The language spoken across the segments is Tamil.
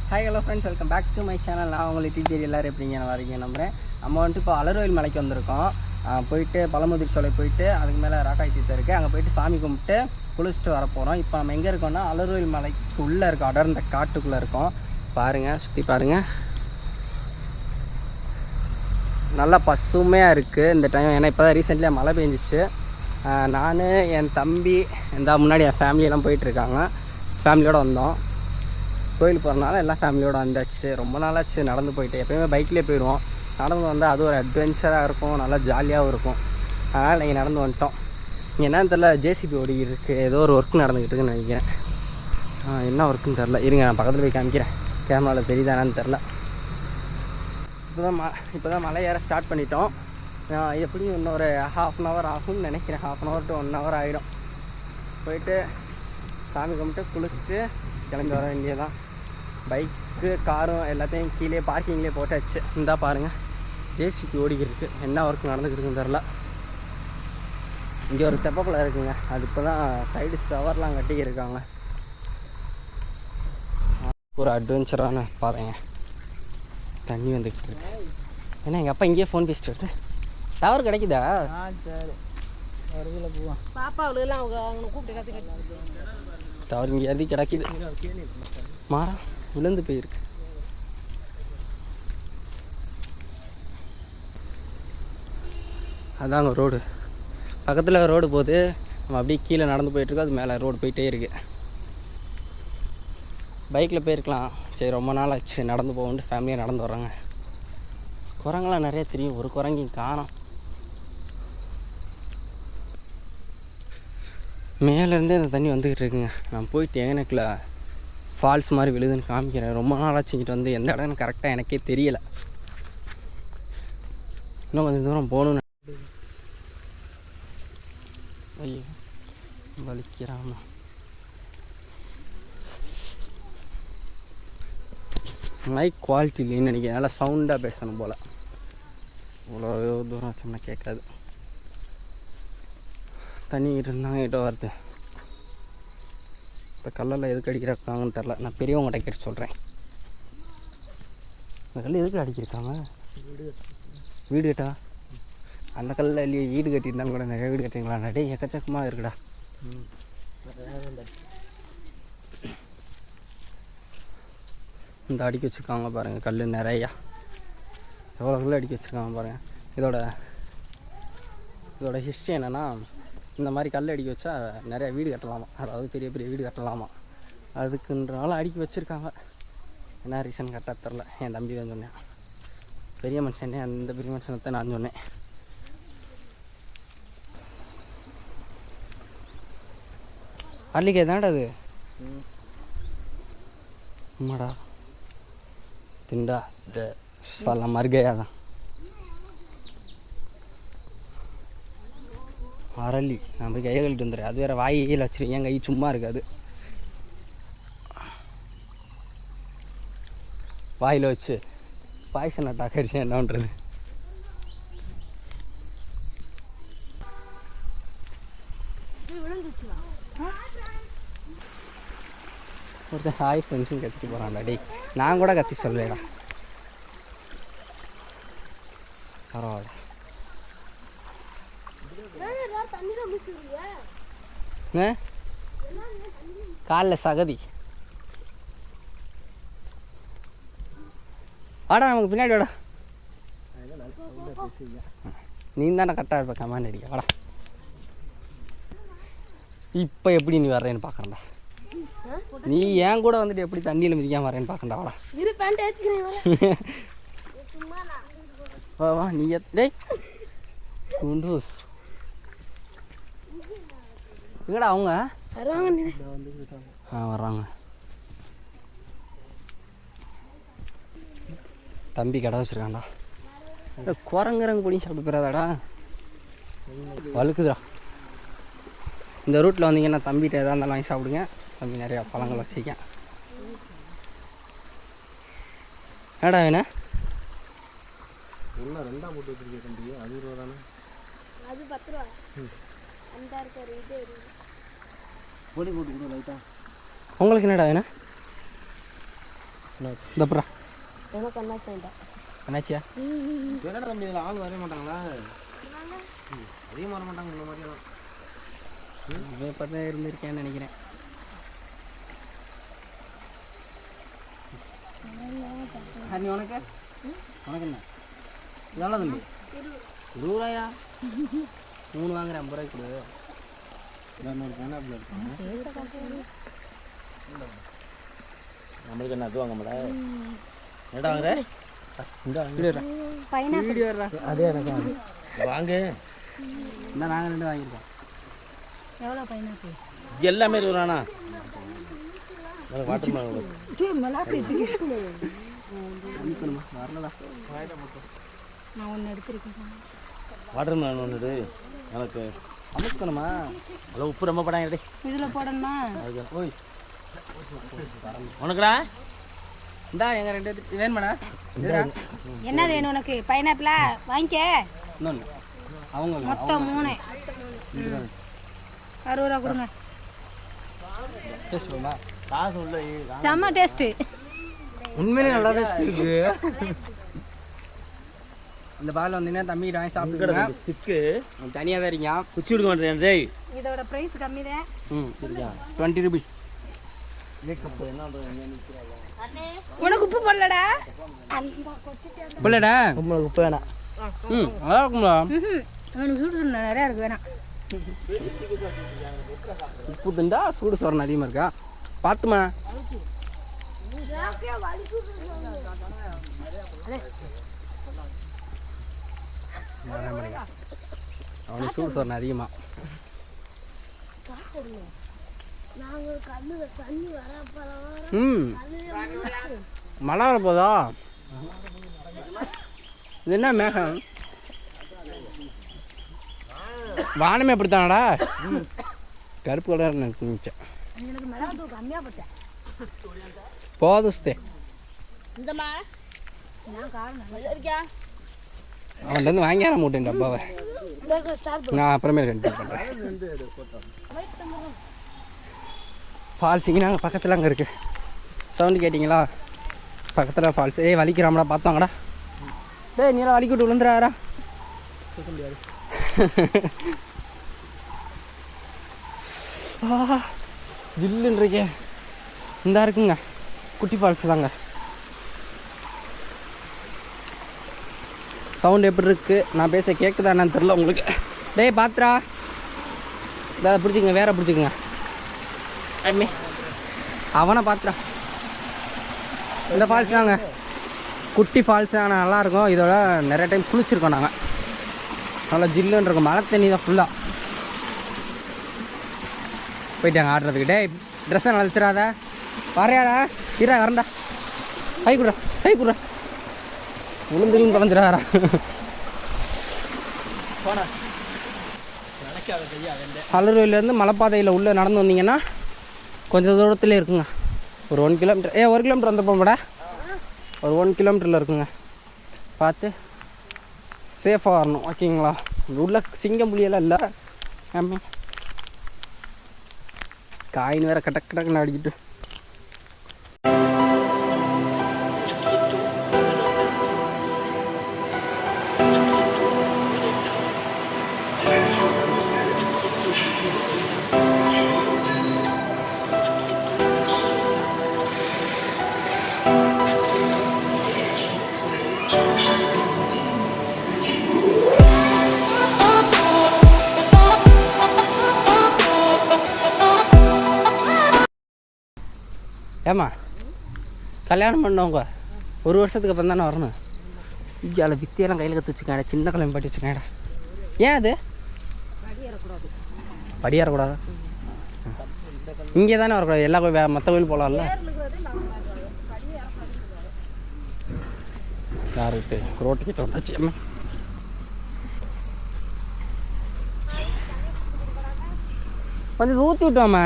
Hi hello friends, welcome back to my channel. நான் உங்களுக்கு டிஜே எல்லோரும் எப்படிங்க நல்லா இருக்கீங்க நம்புகிறேன். நம்ம வந்துட்டு இப்போ அலர்கோயில் மலைக்கு வந்திருக்கோம். போயிட்டு பழமுதிர் சோலை போயிட்டு அதுக்கு மேலே ராக்காய் தீர்த்தம் இருக்குது, அங்கே போயிட்டு சாமி கும்பிட்டு குளிச்சுட்டு வர போகிறோம். இப்போ நம்ம எங்கே இருக்கோம்னா அலர்கோயில் மலைக்கு உள்ளே இருக்கோம், அடர்ந்த காட்டுக்குள்ளே இருக்கோம். பாருங்கள், சுற்றி பாருங்கள், நல்லா பசுமையாக இருக்குது இந்த டைம். ஏன்னா இப்போ தான் ரீசெண்ட்லியாக மழை பெஞ்சிச்சு. நான் என் தம்பி முன்னாடி என் ஃபேமிலியெல்லாம் போயிட்டுருக்காங்க. ஃபேமிலியோடு வந்தோம். கோயிலுக்கு போகிறனால எல்லாம் ஃபேமிலியோடு வந்தாச்சு. ரொம்ப நாளாச்சு நடந்து போயிட்டு. எப்போயுமே பைக்லேயே போயிடுவோம். நடந்து வந்தால் அது ஒரு அட்வென்ச்சராக இருக்கும், நல்லா ஜாலியாகவும் இருக்கும். அதனால் நீங்கள் நடந்து வந்துட்டோம். இங்கே என்னன்னு தெரில, ஜேசிபி ஓடி இருக்குது, ஏதோ ஒரு ஒர்க் நடந்துக்கிட்டு இருக்குன்னு நினைக்கிறேன். என்ன ஒர்க்குன்னு தெரில, இருங்க நான் பக்கத்தில் போய் காமிக்கிறேன். கேமராவில் தெரியுதானான்னு தெரில. இப்போ தான் மலை ஏற ஸ்டார்ட் பண்ணிட்டோம். எப்படியும் இன்னொரு ½ hour ஆகும்னு நினைக்கிறேன். ½ hour to 1 hour ஆகிடும். போயிட்டு சாமி கும்பிட்டு குளிச்சுட்டு கிளம்பி வர வேண்டியதான். பைக்கு காரும் எல்லாத்தையும் கீழே பார்க்கிங்லேயே போட்டாச்சு. இந்தா பாருங்கள், ஜேசிபி ஓடிக்கிருக்கு. என்ன ஒர்க் நடந்துக்கிட்டுருக்குன்னு தெரில. இங்கே ஒரு தெப்பக்குளம் இருக்குங்க, அது இப்போ தான் சைடு சவர்லாம் கட்டிக்கிருக்காங்க. ஒரு அட்வென்ச்சரான பாதைங்க. தண்ணி வந்துக்கிட்டு இருக்கு. ஏன்னா எங்கள் அப்பா இங்கேயே ஃபோன் பேசிட்டு இருக்கு. டவர் கிடைக்குதா? சரி, ஒரு போவான் பாப்பாவுலாம் அவங்க கூப்பிட்டு கற்றுக்கிட்டு டவர் இங்கே எது கிடைக்கிது. மரம் விழுந்து போயிருக்கு. அதாங்க ரோடு, பக்கத்தில் ரோடு போகுது. நம்ம அப்படியே கீழே நடந்து போயிட்டுருக்கோம், அது மேலே ரோடு போயிட்டே இருக்கு. பைக்கில் போயிருக்கலாம், சரி ரொம்ப நாள் ஆச்சு நடந்து போகணுன்ட்டு ஃபேமிலியாக நடந்து வர்றாங்க. குரங்கெல்லாம் நிறைய தெரியும், ஒரு குரங்கையும் காணோம். மேலேருந்தே இந்த தண்ணி வந்துக்கிட்டு இருக்குங்க. நான் போயிட்டு ஏனக்கில் ஃபால்ஸ் மாதிரி விழுதுன்னு காமிக்கிறேன். ரொம்ப நாள் ஆச்சுக்கிட்டு வந்து எந்த இடம்னு கரெக்டாக எனக்கே தெரியலை. இன்னும் கொஞ்சம் தூரம் போகணுன்னு. ஐயோ வலிக்கிறாம. மைக் குவாலிட்டி இல்லைன்னு நினைக்கிறேன், நல்லா சவுண்டாக பேசணும் போல். இவ்வளோ தூரம் வச்சோம்னா கேட்காது. தண்ணி இருந்தாங்க கிட்ட வருது. இப்போ கல்லில் எதுக்கு அடிக்கிறாங்கன்னு தெரில. நான் பெரியவங்கள்ட்ட கேட்டு சொல்கிறேன். இந்த கல் எதுக்கு அடிக்கிருக்காங்க? வீடு கட்டா? அந்த கல்லில் இல்லையே, வீடு கட்டியிருந்தாலும் கூட நிறைய வீடு கட்டிங்களா? நிறைய எக்கச்சக்கமாக இருக்குடா. இந்த அடிக்க வச்சுருக்காங்க பாருங்கள், கல் நிறையா. எவ்வளோ கல் அடிக்க வச்சுருக்காங்க பாருங்கள். இதோட ஹிஸ்ட்ரி என்னென்னா, இந்த மாதிரி கல் அடிக்க வச்சா நிறையா வீடு கட்டலாமா, அதாவது பெரிய பெரிய வீடு கட்டலாமா. அதுக்குன்றனால அடிக்க வச்சுருக்காங்க. என்ன ரீசன் கரெக்டாக தெரில. என் தம்பி தான் சொன்னேன், பெரிய மனுஷனே அந்த பெரிய மனுஷனத்தை நான் சொன்னேன். அள்ளிக்காய் தான்டா அது. ஆமாடா, திண்டா இந்த சல மருகையா தான். அரளி. நான் போய் கையை கழிட்டு வந்துடுறேன். அது வேறு வாயில் வச்சிருக்கேன், என் கை சும்மா இருக்காது. வாயில் வச்சு பாய்சன் அட்டாக் அடிச்சு என்ன பண்ணுறது? ஒருத்தர் ஹாய் ஃப்ரெண்ட்ஸும் கத்திட்டு போகிறான்டா. டேய், நான் கூட கத்தி சொல்லலைடா. பரவாயில்ல. காலில் சகதி. வாடா நமக்கு பின்னாடி வாடா. நீ தானே கரெக்டாக இருப்ப கமாண்ட் அடிக்க. வாடா, இப்போ எப்படி நீ வர்றேன்னு பார்க்குறேன்டா. நீ ஏன் கூட வந்துட்டு எப்படி தண்ணியில் மிதிக்காம வரேன்னு பார்க்கண்டா. வாடா வா வா. நீ டேய் குண்டூஸ் எங்கடா அவங்க? வர்றாங்க. தம்பி கடை வச்சுருக்காண்டா. குரங்குறங்க பொடி சாப்பிட்டு போயிடாதாடா, வழுக்குதுடா. இந்த ரூட்டில் வந்தீங்கன்னா தம்பிகிட்ட எதாக இருந்தாலும் வாங்கி சாப்பிடுங்க. தம்பி நிறையா பழங்கள் வச்சுருக்கேன். என்னடா வேணும்? இன்னும் 2 போட்டு வச்சுருக்கேன் தம்பி. அது 20 தானே? அது 10 ரூபா. அந்த இருக்கிற இது பொடி போட்டு கொடு லைட்டாக. உங்களுக்கு என்னடா வேணும்? இந்தப்புறா எனக்கு அண்ணாச்சி வேண்டாம். அண்ணாச்சியா என்னடா தம்பி இதில் ஆள் வர மாட்டாங்களா? அதிகமாக வர மாட்டாங்க இந்த மாதிரியெல்லாம். இப்போ தான் இருந்திருக்கேன்னு நினைக்கிறேன். நீ உனக்கு உனக்கு என்ன எவ்வளோ தம்பி? 20 ரூபாயா? 3 வாங்குறேன், 50 ரூபாய்க்கு கொடு. இன்னொரு பேனாப்பில் இருக்காங்க. நம்மளுக்கு என்ன அது வாங்க மாட்டேன். என்னடா வாங்குற? வீடியோ அதே எனக்கு வாங்க. இந்த நாங்கள் 2 வாங்கியிருக்கோம். எவ்வளோ பைனாப்பிள்? எல்லாமே 20 ரூபாண்ணா. வாட்டர் வரலடா. நான் ஒன்று எடுத்துருக்கேன். வாட்டர் மேலன் ஒன்று எனக்கு அமுக்கணுமா? அவ்வளோ உப்பு ரொம்ப படாங்க. இதில் போடணுமா? ஓய் உனக்குடா இந்தா எங்கள் 2 எடுத்து வேணுமாடா? என்னது வேணும் உனக்கு? பைனாப்பிளா? வாங்கிக்க. இன்னொன்று அவங்க மொத்தம் 3. 60 ரூபா கொடுங்க. டேஸ்ட் பண்ணுமா? காசு உள்ள செம்ம டேஸ்ட்டு. உண்மையிலே நல்லா டேஸ்ட் இருக்கு. இந்த பால் வந்தீங்கன்னா தம்பிக்கிட்ட வாங்கி சாப்பிட்டுக்கிறேன். ஸ்டிக்கு தனியாக தான் இருக்கீங்க. குச்சி விடுக்க மாட்டேன் டேய். இதோட ப்ரைஸ் கம்மி தான். சரியா 20 ரூபீஸ். உனக்கு உப்பு போடலடா? போடலடா? உங்களுக்கு உப்பு வேணாம். நல்லா இருக்குங்களா? எனக்கு சூடு சொன்ன நிறையா இருக்கு, வேணாம். உப்பு திண்டா சூடு சொரணம் அதிகமாக இருக்கா? பார்த்துமா அவனுக்கு சூடு சொரணம் அதிகமாக. மழை வரப்போதா? இது என்ன மேகம்? வானமே அப்படித்தானடா? கருப்பு கலர் நினச்சேன். போதுஸ்தே அவன்கிட்ட வாங்கியார மூட்டேன் டப்பாவை. நான் அப்புறமே கண்டிப்பாக பண்ணுறேன். ஃபால்ஸ் இங்கே நாங்கள் பக்கத்தில் அங்கே இருக்குது. சவுண்டு கேட்டிங்களா? பக்கத்தில் ஃபால்ஸ். வலிக்கிறாமடா பார்த்தாங்கடா. டேய் நீலாம் வலிக்க விட்டு விழுந்துறாரா? ஜில்லுன்னு இருக்கே. இந்தா இருக்குங்க குட்டி ஃபால்ஸ் தாங்க. சவுண்டு எப்படி இருக்குது? நான் பேச கேட்குதா என்னன்னு தெரில உங்களுக்கு. டேய் பாத்ரா இதை பிடிச்சிக்கங்க, வேற பிடிச்சிக்கங்க. அவனை பாத்ரா. இந்த ஃபால்ஸ் தாங்க குட்டி ஃபால்ஸ். ஆனால் நல்லாயிருக்கும். இதோட நிறைய டைம் குளிச்சிருக்கோம் நாங்கள். நல்லா ஜில்லுன்னு இருக்கும். மழை தண்ணி தான் ஃபுல்லாக. போயிட்டாங்க ஆடுறதுக்கு. டே ட்ரெஸ்ஸை நலச்சிடாத. வரையாடா இரா வரண்டா. கை குடுறா கை குடுறா. உளுந்துலையும் குழஞ்சிடாரா. அலர்வேலேருந்து மலைப்பாதையில் உள்ளே நடந்து வந்தீங்கன்னா கொஞ்சம் தூரத்துலேயே இருக்குங்க. ஒரு 1 கிலோமீட்டர் 1 கிலோமீட்டர் வந்தப்போம்டா. ஒரு 1 கிலோமீட்டரில் இருக்குங்க. பார்த்து சேஃபாக வரணும் ஓகேங்களா? உள்ள சிங்கம் புளியெல்லாம் இல்லை. ஆமாம் காயின் வேறு கடக்கு கடக்குன்னு அடிக்கிட்டு. ஏம்மா கல்யாணம் பண்ணவங்க 1 வருஷத்துக்கு அப்புறம் தானே வரணும். இங்கே அதில் வித்தியெல்லாம் கையில் கற்று வச்சுக்கேடா. சின்ன கிளம்பி பாட்டி வச்சுக்கேடா. ஏன் அது படியேறக்கூடாது? இங்கே தானே வரக்கூடாது. எல்லா கோயில் மற்ற கோயில் போகலாம்ல. யாருக்கு ரோட்டுக்கிட்ட வந்தாச்சு. அம்மா கொஞ்சம் ஊற்றி விட்டோம்மா.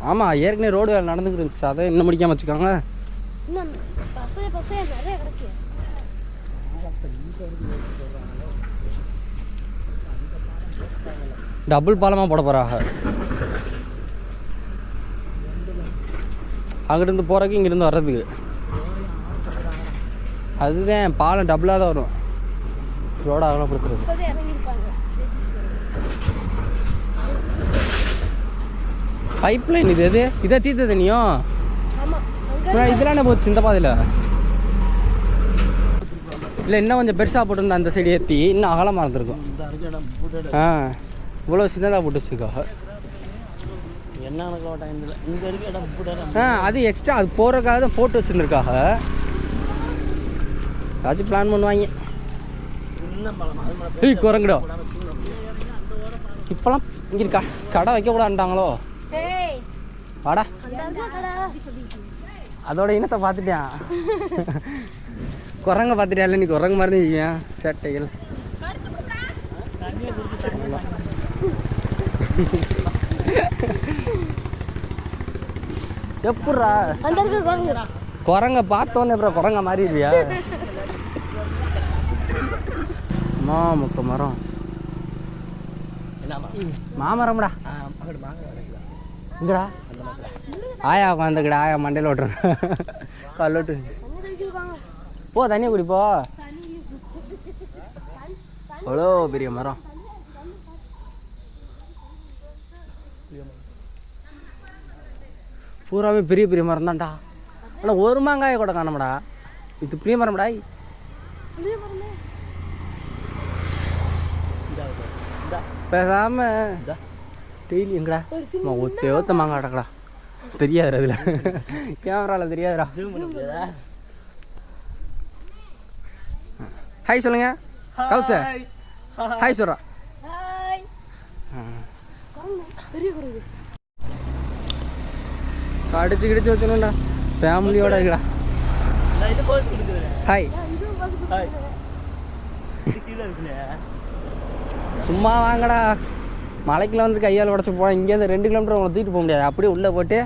ஆமாம் ஏற்கனவே ரோடு வேலை நடந்துக்கிட்டு இருந்துச்சு. அதை இன்னும் முடிக்காமல் வச்சுக்கோங்க. டபுள் பாலமாக போட போகிறாங்க. அங்கிட்டிருந்து போகிறதுக்கு இங்கிருந்து வர்றதுக்கு. அதுதான் பாலம் டபுளாக தான் வரும். ரோடு அகலப்படுத்துறது. பைப் லைன் இது எது இதை தீர்த்த தண்ணியும் இதெல்லாம் போச்சு இந்த பாதையில். இல்லை இன்னும் கொஞ்சம் பெருசாக போட்டுருந்தா அந்த சைடு ஏற்றி இன்னும் அகலமாக இருந்திருக்கும். ஆ இவ்வளோ சின்னதாக போட்டு வச்சுக்கோ. அது எக்ஸ்ட்ரா அது போகிறதுக்காக தான் போட்டு வச்சுருந்துருக்காக. ஏதாச்சும் பிளான் பண்ணுவாங்க. குரங்குடா இப்போலாம் இங்கே கடை வைக்கக்கூடாதுட்டாங்களோ. வாடா அதோட இனத்தை பார்த்துட்டேன். குரங்க பார்த்துட்டியா? இல்லை நீ குரங்கு மாதிரி தான் செய்வேன் சேட்டைகள். எப்பட்றா குரங்க பார்த்தோன்னே அப்புறம் குரங்க மாறிடுவியா? முக்க மரம் மாமரம்டா இங்கடா. ஆயா உட்காந்துக்கடா. ஆயா மண்டையில் ஓட்டுறேன். கால் ஓட்டு போ தண்ணியை குடிப்போ. அவ்வளோ பெரிய மரம். பூராவே பெரிய பெரிய மரம் தான்டா. ஆனால் ஒரு மாங்காயை கூட காணமாடா. இது புளிய மரம்டா. பேசாம டெய்லி எங்கடா ஒத்த மாங்காய் அடக்கடா. தெரியாது அதில் கேமராவில் தெரியாதுடா. ஹாய் சொல்லுங்க கவுச. ஹாய் சொல்கிறா. கடிச்சு கிடிச்சு வச்சணும்டா. ஃபேமிலியோட இருக்குடா. ஹாய் சும்மா வாங்கடா. மலைக்குள்ள வந்து கையால் உடச்சி போனால் இங்கேருந்து 2 கிலோமீட்டர் உங்களை தூக்கிட்டு போக முடியாது. அப்படியே உள்ளே போட்டு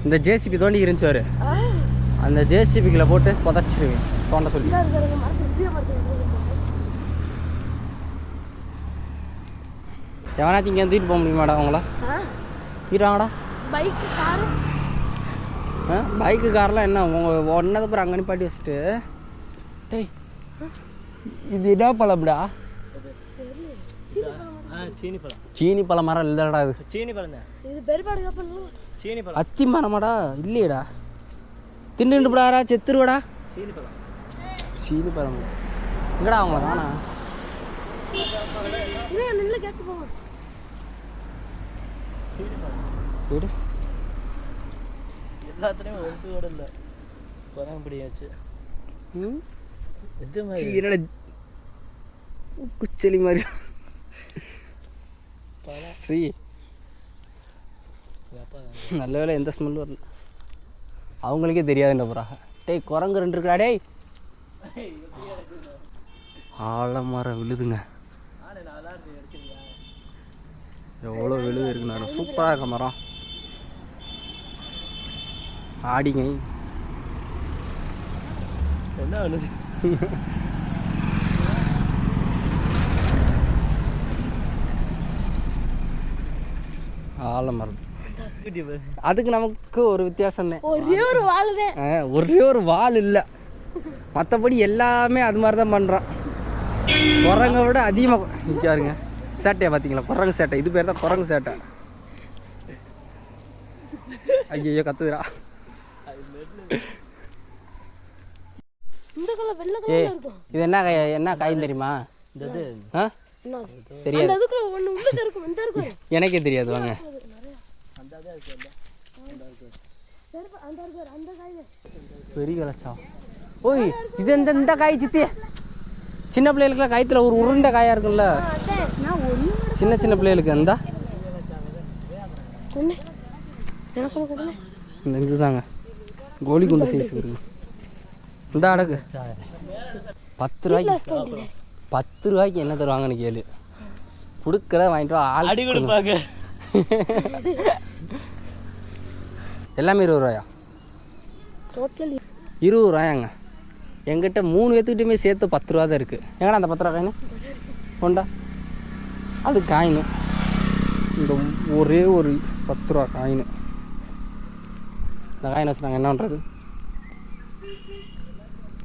இந்த ஜேசிபி தோண்டி இருந்துச்சு வரு. அந்த ஜேசிபிக்குள்ள போட்டு புதைச்சிருவேன் தோண்ட சொல்லி. எவனாச்சும் இங்கே தூக்கிட்டு போக முடியுமாடா அவங்கள? தூக்கிடுவாங்கடா. பைக்கு கார்லாம் என்ன உங்கள் ஒன்னது அப்புறம் அங்கே நிப்பாட்டி வச்சுட்டு. டேய் இது என்ன பழம்டா? சீனி பழம் மரம் இல்லைடா. இது சீனி பழம். அத்தி மரமாடா? இல்லையடா. திண்டு போடாரா செத்துருவாடா. சீனி பழம் எங்கடா அவங்க தானா? எல்லாத்துலேயும் ஒருத்தோட இல்லை குரம் பிடியாச்சு. என்னடா குச்சலி மாதிரி. சரி நல்ல வேலை எந்த ஸ்மெல் வரல. அவங்களுக்கே தெரியாதுன்ற புறாக. டேய் குரங்கு 2 இருக்குடா. டேய் ஆலமரம் விழுதுங்க. எவ்வளோ விழுது இருக்குண்ணா. சூப்பராக இருக்க மரம். ஆடிங்க என்ன விழுது. ஆலமரம். அதுக்கு நமக்கு ஒரு வித்தியாசம் தான். ஒரே ஒரு வால் இல்லை. மற்றபடி எல்லாமே அது மாதிரி தான் பண்ணுறான். குரங்கை விட அதிகமாக நிற்காருங்க. சேட்டையை பார்த்தீங்களா? குரங்கு சேட்டை. இது பேர் தான் குரங்கு சேட்டை. ஐயோ கத்துதுடா. இது என்ன காய் தெரியுமா? தெரியாது. எனக்கே தெரியாது. வாங்க பெரிய கலச்சா. ஓய் இது இந்த காய் சித்தி. சின்ன பிள்ளைகளுக்குலாம் காய்த்துல ஒரு உருண்டை காயா இருக்குல்ல, சின்ன சின்ன பிள்ளைகளுக்கு. அந்த இதுதாங்க கோலி குண்டு சைஸ் இருக்கு. இந்த அடகு 10 ரூபாய்க்கு. 10 ரூபாய்க்கு என்ன தருவாங்கன்னு கேளு. கொடுக்கறத வாங்கிட்டு ஆள் அடி கொடுப்பாங்க. எல்லாமே 20 ரூபாயா? 20 ரூபாயாங்க. எங்கிட்ட 3 பேத்துக்கிட்டையுமே சேர்த்து 10 ரூபா தான் இருக்குது. எங்கடா அந்த 10 ரூபா காயினு கொண்டா? அது காயினு. இந்த ஒரே ஒரு 10 ரூபா காயினு இந்த காயினை வச்சு நாங்கள் என்ன பண்ணுறது?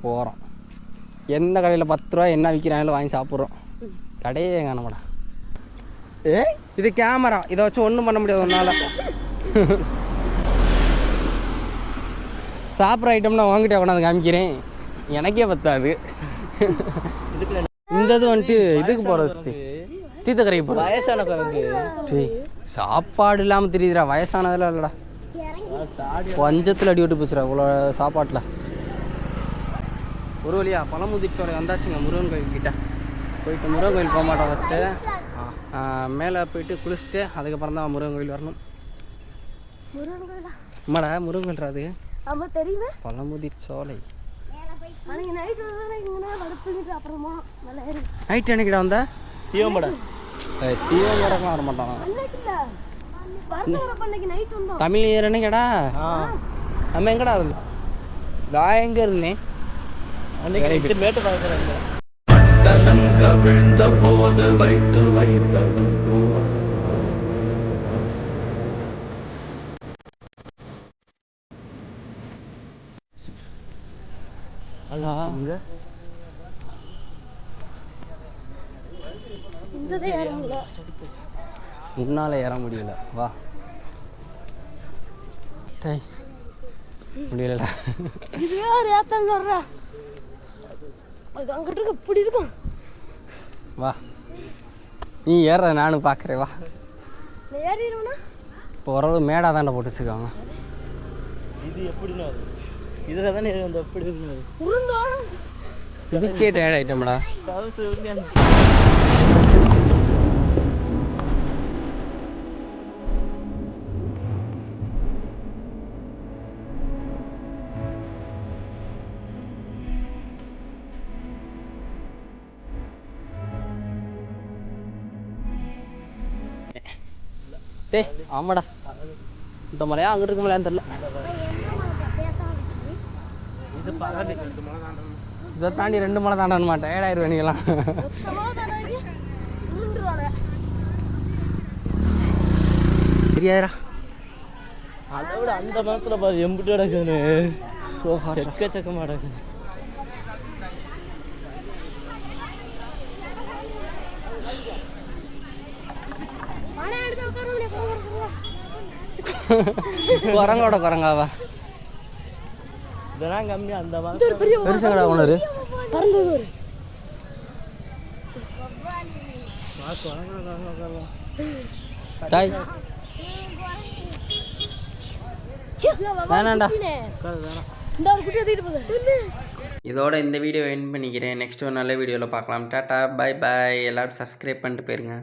போகிறோம். எந்த கடையில் 10 ரூபா என்ன விற்கிறாங்களோ வாங்கி சாப்பிட்றோம். கடையே காணமாடா. இது கேமரா, இதை வச்சு ஒன்றும் பண்ண முடியாது ஒன்றால். சாப்பிட்ற ஐட்டம்னா வாங்கிட்டே கொண்டாந்து காமிக்கிறேன், எனக்கே பத்தாது. இந்த இது வந்துட்டு இதுக்கு போகிறது, தீர்த்தக்கரைக்கு போகிறது. வயசான குரங்கு. சாப்பாடு இல்லாமல் தெரியுதுடா, வயசானதில் இல்லைடா, பஞ்சத்தில் அடி விட்டு போச்சுடா இவ்வளோ சாப்பாட்டில். ஒரு வழியா பழமுதிர்ச்சோலை வந்தாச்சுங்க. முருகன் கோயில்கிட்ட போயிட்டு முருகன் கோயில் போக மாட்டோம். ஃபஸ்ட்டு மேலே போயிட்டு குளிச்சுட்டு அதுக்கப்புறம் தான் முருகன் கோயில் வரணும். அம்மாடா முருகன் கோயில் அது பழமுதிர்ச்சோலை. நைட் என்னைக்கிட்ட வந்த? தீவம்படா தீவம்படம்லாம் வர மாட்டான். தமிழ் இயர் என்னங்கடா? நம்ம எங்கடா இருந்தோம்? நான் எங்கே இருந்தேன்? அன்னைக்கு மேட்டு பார்க்குறேன். விழுந்த போது வைத்து வைத்தது முன்னால ஏற முடியல. வா முடியலடா. இப்படி இருக்கும். வா நீ ஏற, நானும் பார்க்குறேன். வா இப்போ ஓரளவு மேடாக தாண்டா போட்டு வச்சுருக்காங்க. இது எப்படின்னா இதில் தானே அந்த எப்படி இதுக்கே டயர்ட் ஐட்டம்டா. ஆமாடா, இந்த மலையா அங்கிட்டு இருக்க மலையான்னு தெரியல. இதை தாண்டி 2 மலை தாண்டணுமா? டயர்டாயிருவேன் நீங்களாம். தெரியாதுடா. அதை விட அந்த மரத்தில் பாரு எம்பிட்டு கிடக்குன்னு எக்கச்சக்கமாக கிடக்குது. குரங்கோட குரங்காவா? இதெல்லாம் கம்மி. அந்த பெருசங்கடா உணரு. வேணாண்டா. இதோட இந்த வீடியோ எண்ட் பண்ணிக்கிறேன். நெக்ஸ்ட் ஒரு நல்ல வீடியோவில் பார்க்கலாம். Tata bye bye. எல்லோரும் சப்ஸ்கிரைப் பண்ணிட்டு போயிருங்க.